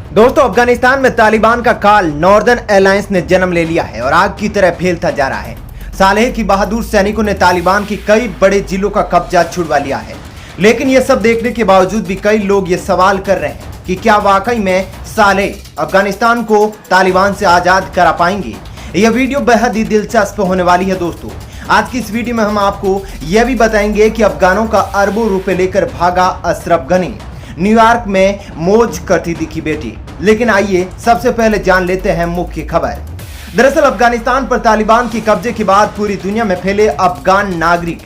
दोस्तों, अफगानिस्तान में तालिबान का काल नॉर्दर्न अलायंस ने जन्म ले लिया है और आग की तरह फैलता जा रहा है। सालेह की बहादुर सैनिकों ने तालिबान की कई बड़े जिलों का कब्जा छुड़वा लिया है। लेकिन यह सब देखने के बावजूद भी कई लोग ये सवाल कर रहे हैं कि क्या वाकई में सालेह अफगानिस्तान को तालिबान से आजाद करा पाएंगे। यह वीडियो बेहद ही दिलचस्प होने वाली है। दोस्तों, आज की इस वीडियो में हम आपको यह भी बताएंगे कि अफगानों का अरबों रुपए लेकर भागा अशरफ गनी न्यूयॉर्क में मौज करती दिखी बेटी। लेकिन आइए सबसे पहले जान लेते हैं मुख्य खबर। दरअसल अफगानिस्तान पर तालिबान के कब्जे के बाद पूरी दुनिया में फैले अफगान नागरिक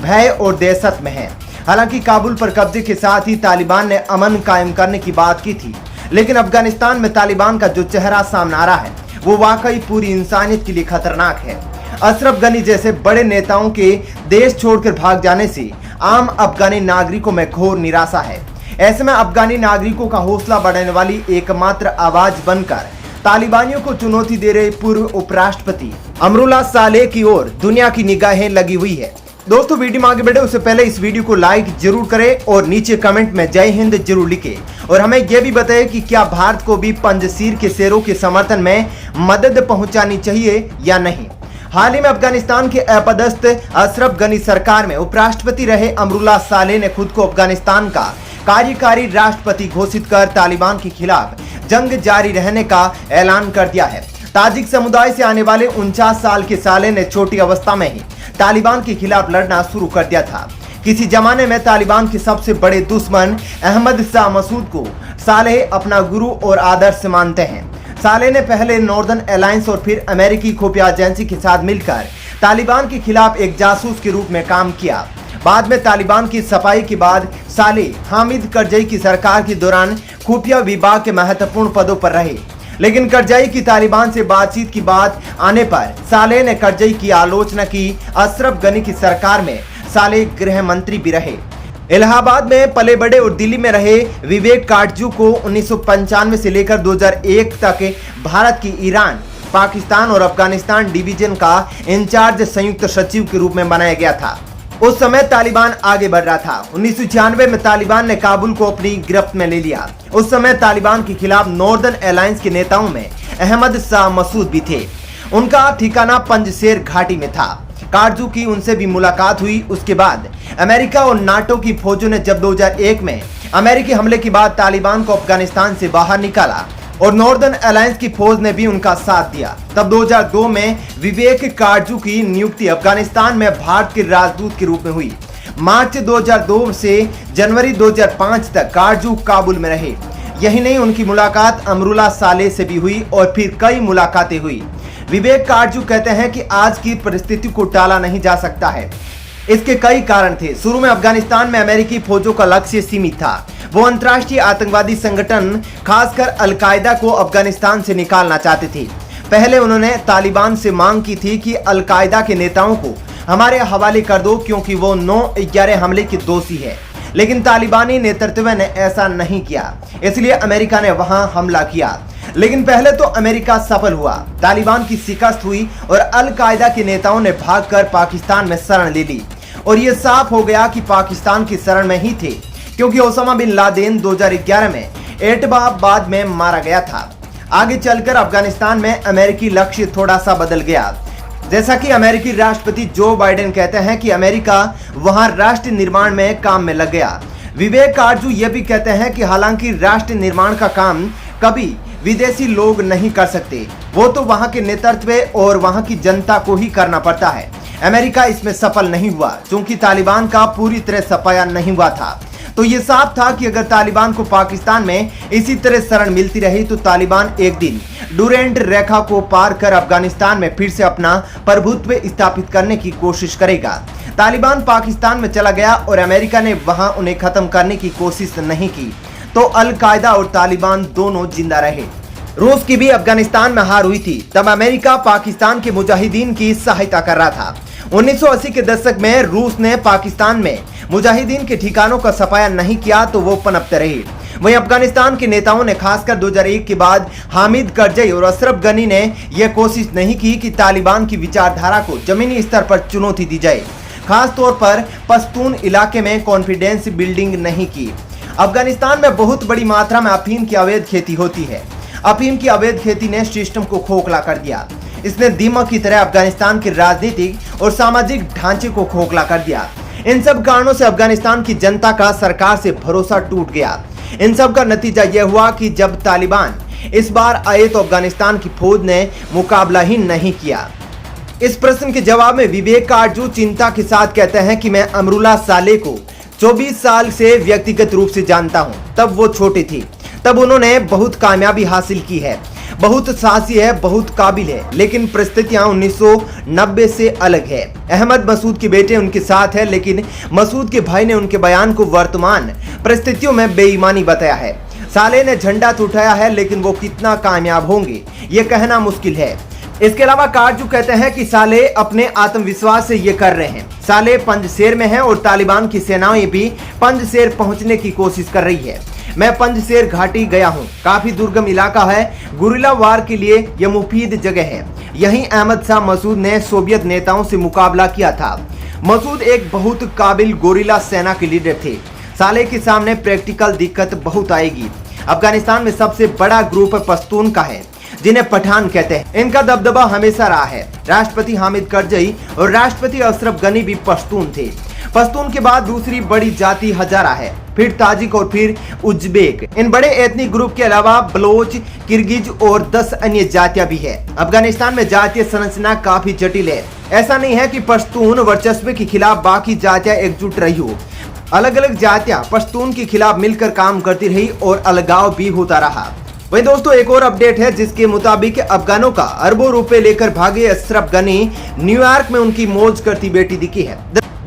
भय और दहशत में हैं। हालांकि काबुल पर कब्जे के साथ ही तालिबान ने अमन कायम करने की बात की थी, लेकिन अफगानिस्तान में तालिबान का जो चेहरा सामने आ रहा है वो वाकई पूरी इंसानियत के लिए खतरनाक है। अशरफ गनी जैसे बड़े नेताओं के देश छोड़कर भाग जाने से आम अफगानी नागरिकों में घोर निराशा है। ऐसे में अफगानी नागरिकों का हौसला बढ़ाने वाली एकमात्र आवाज बनकर तालिबानियों को चुनौती दे रहे पूर्व उपराष्ट्रपति अमरुल्लाह सालेह की ओर दुनिया की निगाहें लगी हुई है। दोस्तों, वीडियो में आगे बढ़े उससे पहले इस वीडियो को लाइक जरूर करें और नीचे कमेंट में जय हिंद जरूर लिखें और हमें यह भी बताएं कि क्या भारत को भी पंजशीर के शेरों के समर्थन में मदद पहुंचानी चाहिए या नहीं। हाल ही में अफगानिस्तान के अपदस्थ अशरफ गनी सरकार में उपराष्ट्रपति रहे अमरुल्लाह सालेह ने खुद को अफगानिस्तान का कार्यकारी राष्ट्रपति घोषित कर तालिबान के खिलाफ जंग जारी रहने का ऐलान कर दिया है। ताजिक समुदाय से आने वाले 49 साल के सालेह ने छोटी अवस्था में ही तालिबान के खिलाफ लड़ना शुरू कर दिया था। किसी जमाने में तालिबान के सबसे बड़े दुश्मन अहमद शाह मसूद को सालेह अपना गुरु और आदर्श मानते हैं। सालेह ने पहले नॉर्दर्न अलायंस और फिर अमेरिकी खुफिया एजेंसी के साथ मिलकर तालिबान के खिलाफ एक जासूस के रूप में काम किया। बाद में तालिबान की सफाई के बाद सालेह हामिद करजई की सरकार के दौरान खुफिया विभाग के महत्वपूर्ण पदों पर रहे। लेकिन करजई की तालिबान से बातचीत की बात आने पर सालेह ने करजई की आलोचना की। अशरफ गनी की सरकार में सालेह गृह मंत्री भी रहे। इलाहाबाद में पले बड़े और दिल्ली में रहे विवेक काटजू को 1995 से लेकर 2001 तक भारत की ईरान, पाकिस्तान और अफगानिस्तान डिवीजन का इंचार्ज संयुक्त सचिव के रूप में बनाया गया था। उस समय तालिबान आगे बढ़ रहा था। 1996 में तालिबान ने काबुल को अपनी गिरफ्त में ले लिया। उस समय तालिबान के खिलाफ नॉर्दर्न अलायंस के नेताओं में अहमद शाह मसूद भी थे। उनका ठिकाना पंजशेर घाटी में था। कारजू की उनसे भी मुलाकात हुई। उसके बाद अमेरिका और नाटो की फौजों ने जब 2001 में अमेरिकी हमले के बाद तालिबान को अफगानिस्तान से बाहर निकाला और नॉर्दर्न अलायंस की फौज ने भी उनका साथ दिया, तब 2002 में विवेक काटजू की नियुक्ति अफगानिस्तान में भारत के राजदूत के रूप में हुई। मार्च 2002 से जनवरी 2005 तक काटजू काबुल में रहे। यही नहीं, उनकी मुलाकात अमरुल्लाह सालेह से भी हुई और फिर कई मुलाकातें हुई। विवेक काटजू कहते हैं कि आज की परिस्थिति को टाला नहीं जा सकता है। इसके कई कारण थे। शुरू में अफगानिस्तान में अमेरिकी फौजों का लक्ष्य सीमित था। वो अंतर्राष्ट्रीय आतंकवादी संगठन खासकर अलकायदा को अफगानिस्तान से निकालना चाहते थे। पहले उन्होंने तालिबान से मांग की थी कि अलकायदा के नेताओं को हमारे हवाले कर दो क्योंकि वो 9/11 हमले के दोषी है। लेकिन तालिबानी नेतृत्व ने ऐसा नहीं किया, इसलिए अमेरिका ने वहां हमला किया। लेकिन पहले तो अमेरिका सफल हुआ, तालिबान की शिकस्त हुई और अलकायदा के नेताओं ने भागकर पाकिस्तान में शरण ले ली। और ये साफ हो गया कि पाकिस्तान की शरण में ही थे, क्योंकि ओसामा बिन लादेन 2011 में एटबाबाद में मारा गया था। आगे चलकर अफगानिस्तान में अमेरिकी लक्ष्य थोड़ा सा बदल गया। जैसा कि अमेरिकी राष्ट्रपति जो बाइडेन कहते हैं कि अमेरिका वहां राष्ट्र निर्माण में काम में लग गया। विवेक काटजू ये भी कहते हैं कि हालांकि राष्ट्र निर्माण का काम कभी विदेशी लोग नहीं कर सकते, वो तो वहां के नेतृत्व और वहां की जनता को ही करना पड़ता है। अमेरिका इसमें सफल नहीं हुआ क्योंकि तालिबान का पूरी तरह सफाया नहीं हुआ था। तो ये साफ था कि अगर तालिबान को पाकिस्तान में इसी तरह शरण मिलती रही तो तालिबान एक दिन डुरेंट रेखा को पार कर अफगानिस्तान में फिर से अपना प्रभुत्व स्थापित करने की कोशिश करेगा। तालिबान पाकिस्तान में चला गया और अमेरिका ने वहां उन्हें खत्म करने की कोशिश नहीं की, तो अलकायदा और तालिबान दोनों जिंदा रहे। रूस की भी अफगानिस्तान में हार हुई थी, तब अमेरिका पाकिस्तान के मुजाहिदीन की सहायता कर रहा था। 1980 के दशक में रूस ने पाकिस्तान में मुजाहिदीन के ठिकानों का सफाया नहीं किया तो वो पनपते रहे। वहीं अफगानिस्तान के नेताओं ने खासकर 2001 के बाद हामिद करजई और अशरफ गनी ने यह कोशिश नहीं की कि तालिबान की विचारधारा को जमीनी स्तर पर चुनौती दी जाए। खास तौर पर पश्तून इलाके में कॉन्फिडेंस बिल्डिंग नहीं की। अफगानिस्तान में बहुत बड़ी मात्रा में अफीम की अवैध खेती होती है। अफीम की अवैध खेती ने सिस्टम को खोखला कर दिया। इसने दीमक की तरह अफगानिस्तान के राजनीतिक और सामाजिक ढांचे को खोखला कर दिया। इन सब कारणों से अफगानिस्तान की जनता का सरकार से भरोसा टूट गया। इन सब का नतीजा यह हुआ कि जब तालिबान इस बार आए तो अफगानिस्तान की फौज ने मुकाबला ही नहीं किया। इस प्रश्न के जवाब में विवेक काटजू चिंता के साथ कहते हैं कि मैं अमरुल्लाह सालेह को 24 साल से व्यक्तिगत रूप से जानता हूं। तब वो छोटी थी, तब उन्होंने बहुत कामयाबी हासिल की है, बहुत साहसी है, बहुत काबिल है, लेकिन परिस्थितियां 1990 से अलग है। अहमद मसूद के बेटे उनके साथ है, लेकिन मसूद के भाई ने उनके बयान को वर्तमान परिस्थितियों में बेईमानी बताया है। सालेह ने झंडा तो उठाया है, लेकिन वो कितना कामयाब होंगे ये कहना मुश्किल है। इसके अलावा काटजू कहते हैं कि सालेह अपने आत्मविश्वास से ये कर रहे हैं। सालेह पंजशेर में है और तालिबान की सेनाएं भी पंजशेर पहुंचने की कोशिश कर रही है। मैं पंजशेर घाटी गया हूं, काफी दुर्गम इलाका है, गुरिल्ला वार के लिए यह मुफीद जगह है। यहीं अहमद शाह मसूद ने सोवियत नेताओं से मुकाबला किया था। मसूद एक बहुत काबिल गोरिल्ला सेना के लीडर थे। सालेह के सामने प्रैक्टिकल दिक्कत बहुत आएगी। अफगानिस्तान में सबसे बड़ा ग्रुप पश्तून का है, जिन्हें पठान कहते हैं। इनका दबदबा हमेशा रहा है। राष्ट्रपति हामिद करजई और राष्ट्रपति अशरफ गनी भी पश्तून थे। पश्तून के बाद दूसरी बड़ी जाति हजारा है, फिर ताजिक और फिर उज्बेक। इन बड़े एथनिक ग्रुप के अलावा बलोच, किर्गिज और 10 अन्य जातियां भी है। अफगानिस्तान में जातीय संरचना काफी जटिल है। ऐसा नहीं है कि पश्तून वर्चस्व के खिलाफ बाकी जातियां एकजुट रही हो। अलग अलग जातियां पश्तून के खिलाफ मिलकर काम करती रही और अलगाव भी होता रहा। वहीं दोस्तों एक और अपडेट है, जिसके मुताबिक अफगानों का अरबों रुपए लेकर भागे अशरफ गनी न्यूयॉर्क में उनकी मौज करती बेटी दिखी है।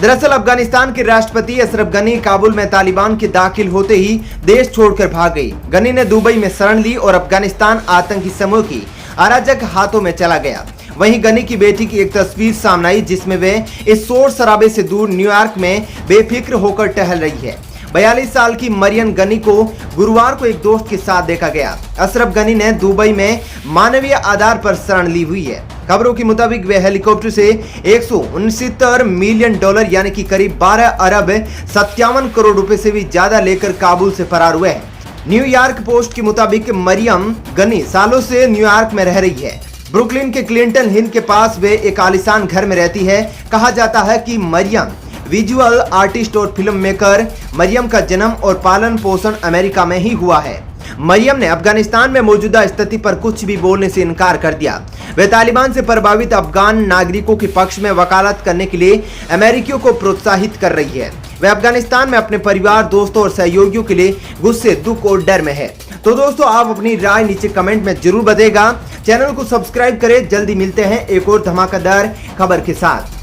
दरअसल अफगानिस्तान के राष्ट्रपति अशरफ गनी काबुल में तालिबान के दाखिल होते ही देश छोड़कर भाग गई। गनी ने दुबई में शरण ली और अफगानिस्तान आतंकी समूह की अराजक हाथों में चला गया। वहीं गनी की बेटी की एक तस्वीर सामने आई, जिसमें वे इस शोर शराबे से दूर न्यूयॉर्क में बेफिक्र होकर टहल रही है। 42 साल की मरियम गनी को गुरुवार को एक दोस्त के साथ देखा गया। अशरफ गनी ने दुबई में मानवीय आधार पर शरण ली हुई है। खबरों के मुताबिक वे हेलीकॉप्टर से 169 मिलियन डॉलर यानी कि करीब 12 अरब 57 करोड़ रुपए से भी ज्यादा लेकर काबुल से फरार हुए हैं। न्यूयॉर्क पोस्ट के मुताबिक मरियम गनी सालों से न्यूयॉर्क में रह रही है। ब्रुकलिन के क्लिंटन हिल के पास वे एक आलीशान घर में रहती है। कहा जाता है कि मरियम विजुअल आर्टिस्ट और फिल्म मेकर। मरियम का जन्म और पालन पोषण अमेरिका में ही हुआ है। मरियम ने अफगानिस्तान में मौजूदा स्थिति पर कुछ भी बोलने से इनकार कर दिया। वे तालिबान से प्रभावित अफगान नागरिकों के पक्ष में वकालत करने के लिए अमेरिकियों को प्रोत्साहित कर रही है। वे अफगानिस्तान में अपने परिवार, दोस्तों और सहयोगियों के लिए गुस्से, दुख और डर में है। तो दोस्तों आप अपनी राय नीचे कमेंट में जरूर बताइएगा। चैनल को सब्सक्राइब करें। जल्दी मिलते हैं एक और धमाकेदार खबर के साथ।